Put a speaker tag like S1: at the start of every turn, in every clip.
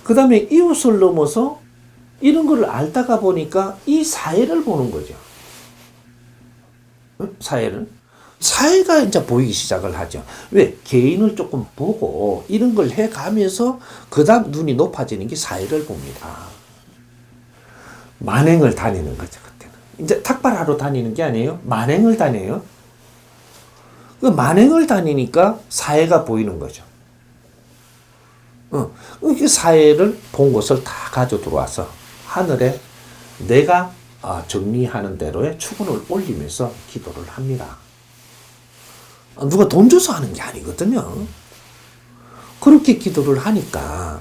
S1: 그 다음에 이웃을 넘어서 이런 걸 알다가 보니까 이 사회를 보는 거죠. 사회를. 사회가 이제 보이기 시작을 하죠. 왜? 개인을 조금 보고 이런 걸 해가면서 그 다음 눈이 높아지는 게 사회를 봅니다. 만행을 다니는 거죠, 그때는. 이제 탁발하러 다니는 게 아니에요. 만행을 다녀요. 그 만행을 다니니까 사회가 보이는 거죠. 그 사회를 본 것을 다 가져 들어와서 하늘에 내가 정리하는 대로의 추근을 올리면서 기도를 합니다. 누가 돈 줘서 하는 게 아니거든요. 그렇게 기도를 하니까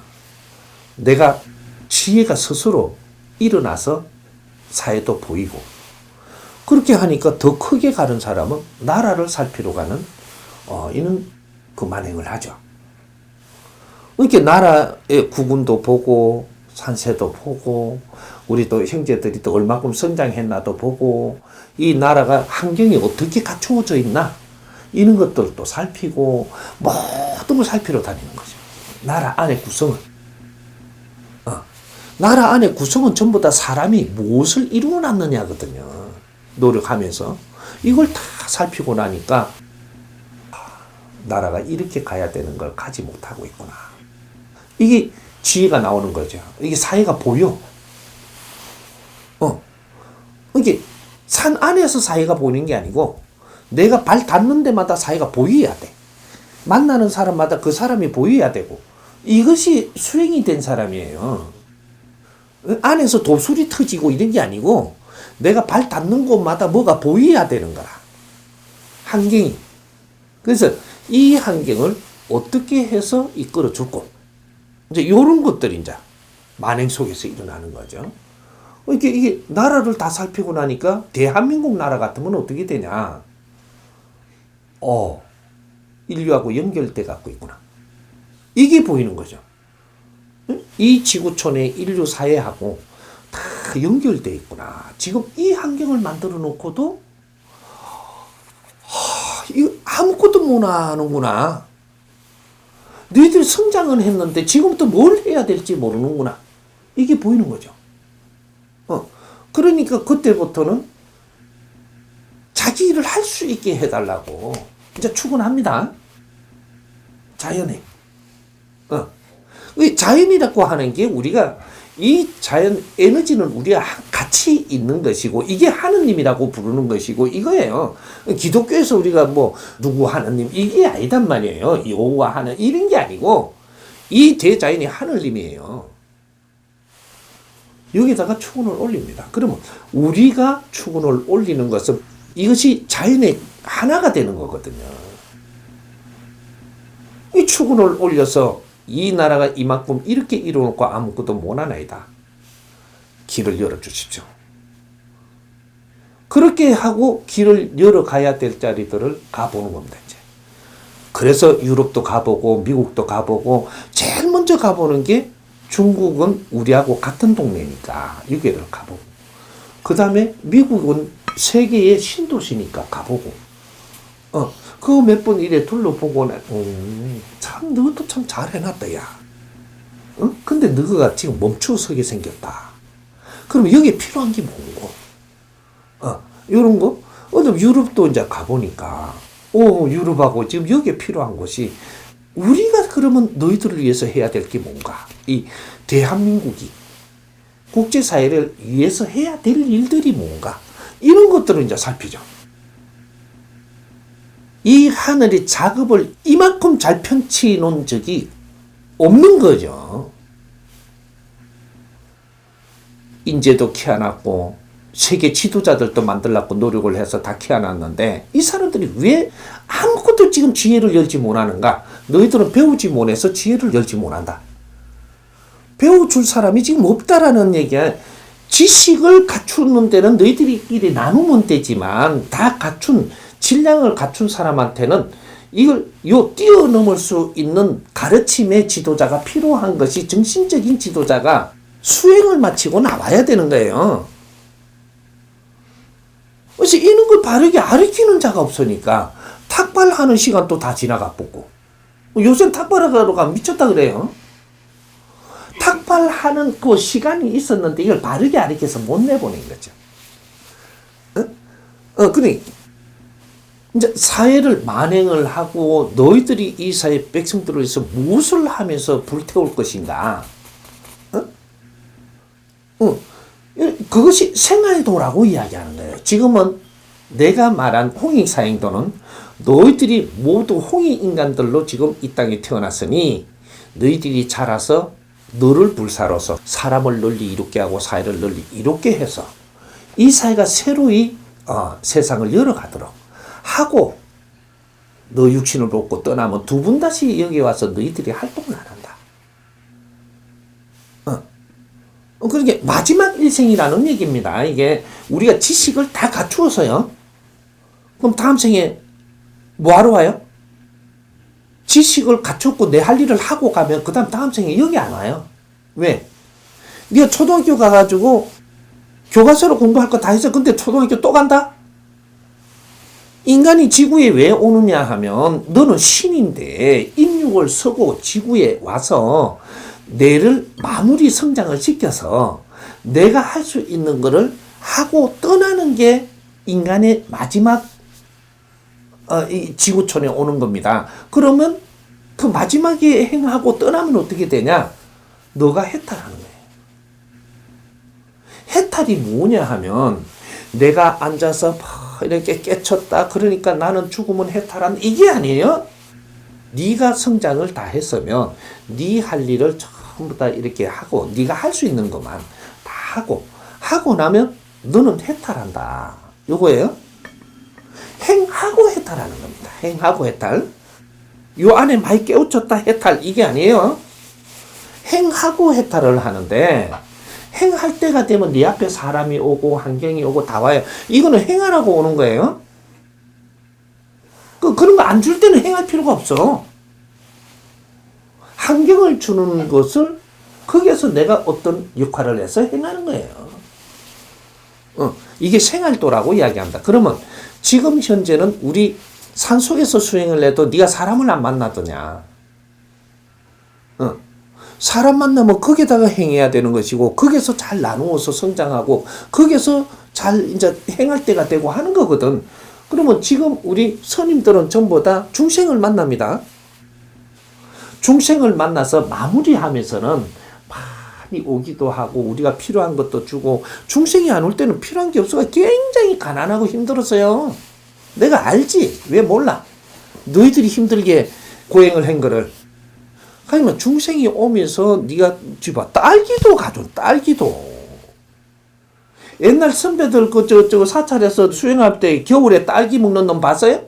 S1: 내가 지혜가 스스로 일어나서 사회도 보이고, 그렇게 하니까 더 크게 가는 사람은 나라를 살피러 가는 이는 그 만행을 하죠. 이렇게 나라의 국운도 보고 산세도 보고 우리 또 형제들이 또 얼마큼 성장했나도 보고 이 나라가 환경이 어떻게 갖추어져 있나 이런 것들도 살피고 모든 걸 살피러 다니는 거죠. 나라 안의 구성은. 나라 안의 구성은 전부 다 사람이 무엇을 이루어 놨느냐거든요. 노력하면서. 이걸 다 살피고 나니까 나라가 이렇게 가야 되는 걸 가지 못하고 있구나. 이게 지혜가 나오는 거죠. 이게 사회가 보여. 이게 산 안에서 사회가 보이는 게 아니고 내가 발 닿는 데마다 사회가 보여야 돼. 만나는 사람마다 그 사람이 보여야 되고, 이것이 수행이 된 사람이에요. 안에서 도술이 터지고 이런 게 아니고 내가 발 닿는 곳마다 뭐가 보여야 되는 거라. 환경이. 그래서 이 환경을 어떻게 해서 이끌어 줄고, 이제 이런 것들이 이제 만행 속에서 일어나는 거죠. 이게 나라를 다 살피고 나니까 대한민국 나라 같으면 어떻게 되냐. 인류하고 연결돼 갖고 있구나. 이게 보이는 거죠. 이 지구촌의 인류 사회하고 다 연결돼 있구나. 지금 이 환경을 만들어 놓고도 이거 아무것도 못 하는구나. 너희들이 성장은 했는데 지금부터 뭘 해야 될지 모르는구나. 이게 보이는 거죠. 그러니까 그때부터는 자기 일을 할 수 있게 해달라고 이제 추근합니다. 자연에. 자연이라고 하는 게 우리가 이 자연 에너지는 우리가 같이 있는 것이고 이게 하느님이라고 부르는 것이고 이거예요. 기독교에서 우리가 뭐 누구 하느님 이게 아니단 말이에요. 여호와 하는 이런 게 아니고 이 대자연이 하느님이에요. 여기다가 추근을 올립니다. 그러면 우리가 추근을 올리는 것은 이것이 자연의 하나가 되는 거거든요. 이 추근을 올려서 이 나라가 이만큼 이렇게 이루어놓고 아무것도 못하나이다. 길을 열어주십시오. 그렇게 하고 길을 열어가야 될 자리들을 가보는 겁니다. 이제. 그래서 유럽도 가보고 미국도 가보고 제일 먼저 가보는 게 중국은 우리하고 같은 동네니까 여기를 가보고, 그 다음에 미국은 세계의 신도시니까 가보고, 그거 몇 번 이래 둘러보고는 참 너도 참 잘해놨다 야. 근데 너가 지금 멈춰서게 생겼다. 그럼 여기에 필요한 게 뭐고? 이런 거? 유럽도 이제 가보니까 유럽하고 지금 여기에 필요한 것이 우리가 그러면 너희들을 위해서 해야 될 게 뭔가? 이 대한민국이 국제사회를 위해서 해야 될 일들이 뭔가? 이런 것들을 이제 살피죠. 이 하늘이 작업을 이만큼 잘 펼치 놓은 적이 없는 거죠. 인재도 키워놨고 세계 지도자들도 만들려고 노력을 해서 다 키워놨는데 이 사람들이 왜 아무것도 지금 지혜를 열지 못하는가? 너희들은 배우지 못해서 지혜를 열지 못한다. 배워줄 사람이 지금 없다라는 얘기야. 지식을 갖추는 데는 너희들끼리 나누면 되지만 다 갖춘 질량을 갖춘 사람한테는 이걸 뛰어넘을 수 있는 가르침의 지도자가 필요한 것이 정신적인 지도자가 수행을 마치고 나와야 되는 거예요. 그래서 이런 걸 바르게 가르치는 자가 없으니까 탁발하는 시간도 다 지나가 보고 요새 탁발하러 가면 미쳤다 그래요. 탁발하는 그 시간이 있었는데 이걸 바르게 가르쳐서 못 내보낸 거죠. 그러니 이제 사회를 만행을 하고 너희들이 이 사회 백성들을 위해서 무엇을 하면서 불태울 것인가? 그것이 생활도라고 이야기하는 거예요. 지금은 내가 말한 홍익사행도는 너희들이 모두 홍익인간들로 지금 이 땅에 태어났으니 너희들이 자라서 너를 불사로서 사람을 널리 이롭게 하고 사회를 널리 이롭게 해서 이 사회가 새로이 세상을 열어가도록 하고 너 육신을 벗고 떠나면 두 번 다시 여기 와서 너희들이 활동을 안 한다. 그러게 마지막 일생이라는 얘기입니다. 이게 우리가 지식을 다 갖추어서요. 그럼 다음 생에 뭐하러 와요? 지식을 갖췄고 내 할 일을 하고 가면 그 다음 생에 여기 안 와요. 왜? 네가 초등학교 가가지고 교과서로 공부할 거 다 했어. 근데 초등학교 또 간다? 인간이 지구에 왜 오느냐 하면 너는 신인데 인육을 서고 지구에 와서 내를 마무리 성장을 시켜서 내가 할 수 있는 거를 하고 떠나는 게 인간의 마지막 이 지구촌에 오는 겁니다. 그러면 그 마지막에 행하고 떠나면 어떻게 되냐? 너가 해탈하는 거예요. 해탈이 뭐냐 하면 내가 앉아서 이렇게 깨쳤다. 그러니까 나는 죽으면 해탈한 이게 아니에요. 네가 성장을 다 했으면 네 할 일을 전부 다 이렇게 하고 네가 할 수 있는 것만 다 하고 나면 너는 해탈한다. 요거예요. 행하고 해탈하는 겁니다. 행하고 해탈. 요 안에 많이 깨우쳤다 해탈 이게 아니에요. 행하고 해탈을 하는데 행할 때가 되면 네 앞에 사람이 오고 환경이 오고 다 와요. 이거는 행하라고 오는 거예요. 그런 거 안 줄 때는 행할 필요가 없어. 환경을 주는 것을 거기에서 내가 어떤 역할을 해서 행하는 거예요. 이게 생활도라고 이야기합니다. 그러면 지금 현재는 우리 산속에서 수행을 해도 네가 사람을 안 만나더냐. 사람 만나면 거기다가 행해야 되는 것이고 거기서 잘 나누어서 성장하고 거기서 잘 이제 행할 때가 되고 하는 거거든. 그러면 지금 우리 스님들은 전부 다 중생을 만납니다. 중생을 만나서 마무리하면서는 많이 오기도 하고 우리가 필요한 것도 주고 중생이 안 올 때는 필요한 게 없어서 굉장히 가난하고 힘들었어요. 내가 알지? 왜 몰라? 너희들이 힘들게 고행을 한 거를. 하지만 중생이 오면서 네가 집어 딸기도 가져. 딸기도. 옛날 선배들 저 사찰에서 수행할 때 겨울에 딸기 먹는 놈 봤어요?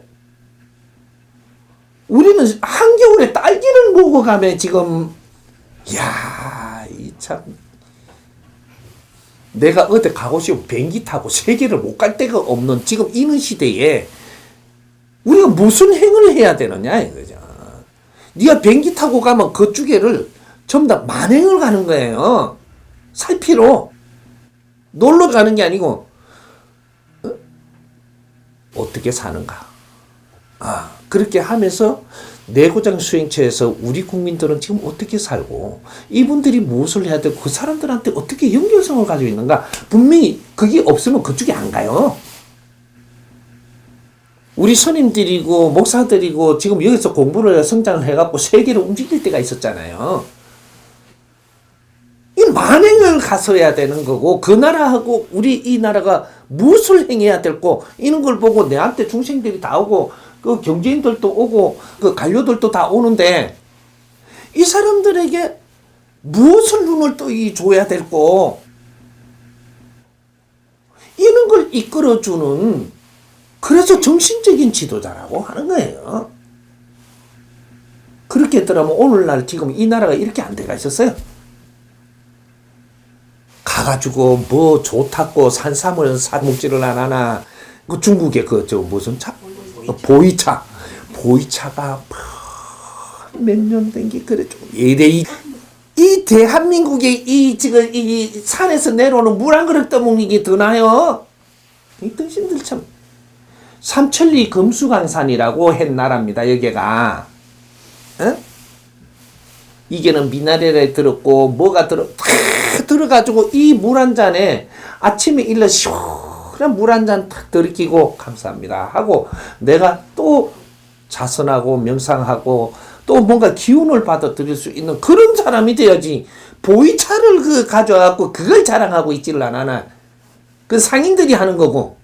S1: 우리는 한겨울에 딸기를 먹어가면 지금 야, 이 참 내가 어디 가고 싶으면 비행기 타고 세계를 못 갈 데가 없는 지금 이런 시대에 우리가 무슨 행을 해야 되느냐 이거죠. 네가 비행기 타고 가면 그쪽에를 전부 다 만행을 가는 거예요. 살피러 놀러 가는 게 아니고 어떻게 사는가. 그렇게 하면서 내고장 수행처에서 우리 국민들은 지금 어떻게 살고 이분들이 무엇을 해야 되고 그 사람들한테 어떻게 연결성을 가지고 있는가. 분명히 그게 없으면 그쪽에 안 가요. 우리 스님들이고 목사들이고 지금 여기서 공부를 성장을 해갖고 세계를 움직일 때가 있었잖아요. 이 만행을 가서야 되는 거고 그 나라하고 우리 이 나라가 무엇을 행해야 될고 이런 걸 보고 내한테 중생들이 다 오고 그 경제인들도 오고 그 관료들도 다 오는데 이 사람들에게 무엇을 눈을 줘야 될고 이런 걸 이끌어주는 그래서 정신적인 지도자라고 하는 거예요. 그렇게 했더라면 오늘날 지금 이 나라가 이렇게 안 돼가 있었어요. 가가지고 뭐 좋다고 산삼을 사먹지를 안 하나. 그 중국의 무슨 차? 보이차. 보이차가 몇 년 된 게 그래 좀 예대이. 이 대한민국의 지금 이 산에서 내려오는 물 한 그릇 떠먹는 게 더 나요. 이 당신들 참. 삼천리 금수강산이라고 한 나라입니다. 여기가. 이게는 미네랄이 들었고 뭐가 다 들어가지고 이 물 한 잔에 아침에 일러 시원한 물 한 잔 탁 들이키고 감사합니다 하고 내가 또 자선하고 명상하고 또 뭔가 기운을 받아들일 수 있는 그런 사람이 돼야지. 보이차를 가져와갖고 그걸 자랑하고 있지를 않아. 그 상인들이 하는 거고.